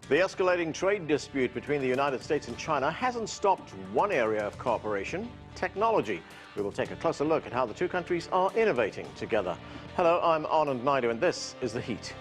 The escalating trade dispute between the United States and China hasn't stopped one area of cooperation: technology. We will take a closer look at how the two countries are innovating together. Hello, I'm Anand Naidu, and this is The Heat.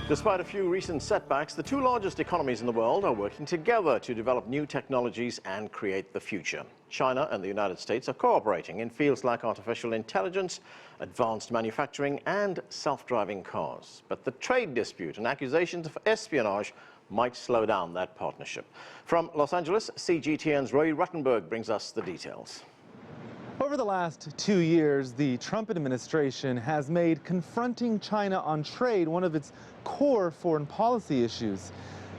Despite a few recent setbacks, the two largest economies in the world are working together to develop new technologies and create the future. China and the United States are cooperating in fields like artificial intelligence, advanced manufacturing, and self-driving cars. But the trade dispute and accusations of espionage might slow down that partnership. From Los Angeles, CGTN's Roee Ruttenberg brings us the details. Over the last 2 years, the Trump administration has made confronting China on trade one of its core foreign policy issues.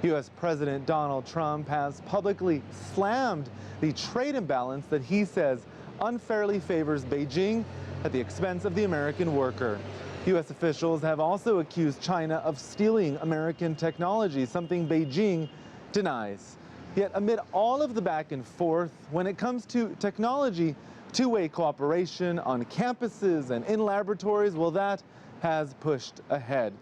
U.S. President Donald Trump has publicly slammed the trade imbalance that he says unfairly favors Beijing at the expense of the American worker. U.S. officials have also accused China of stealing American technology, something Beijing denies. Yet amid all of the back and forth, when it comes to technology, two-way cooperation on campuses and in laboratories, well, that has pushed ahead.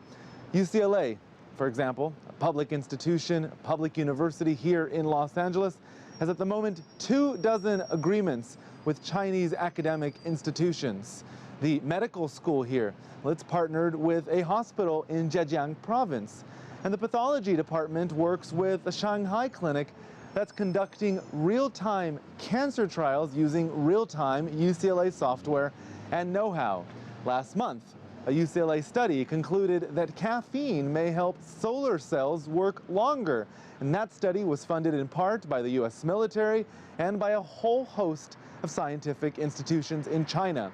UCLA, for example, a public institution, a public university here in Los Angeles, has at the moment 24 agreements with Chinese academic institutions. The medical school here, well, it's partnered with a hospital in Zhejiang province. And the pathology department works with a Shanghai clinic that's conducting real-time cancer trials using real-time UCLA software and know-how. Last month, a UCLA study concluded that caffeine may help solar cells work longer. And that study was funded in part by the U.S. military and by a whole host of scientific institutions in China.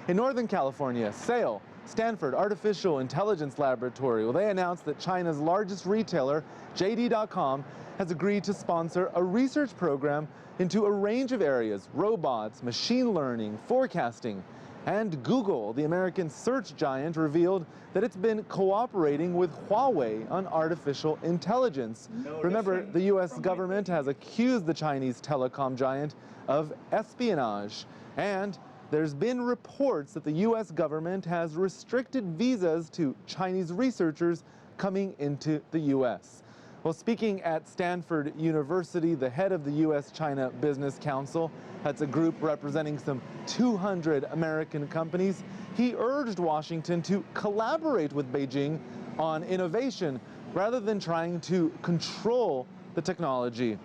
In Northern California, SAIL, Stanford Artificial Intelligence Laboratory, well, they announced that China's largest retailer, JD.com, has agreed to sponsor a research program into a range of areas: robots, machine learning, forecasting. And Google, the American search giant, revealed that it's been cooperating with Huawei on artificial intelligence. Remember, the U.S. government has accused the Chinese telecom giant of espionage. And there's been reports that the U.S. government has restricted visas to Chinese researchers coming into the U.S. Well, speaking at Stanford University, the head of the U.S.-China Business Council, that's a group representing some 200 American companies, he urged Washington to collaborate with Beijing on innovation rather than trying to control the technology.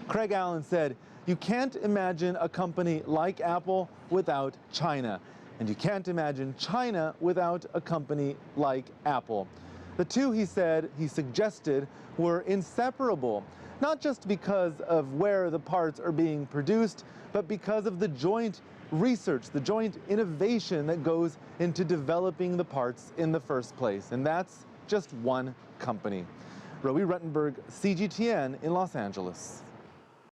Craig Allen said, "You can't imagine a company like Apple without China, and you can't imagine China without a company like Apple." The two, he said, he suggested, were inseparable, not just because of where the parts are being produced, but because of the joint research, the joint innovation that goes into developing the parts in the first place. And that's just one company. Roee Ruttenberg, CGTN in Los Angeles.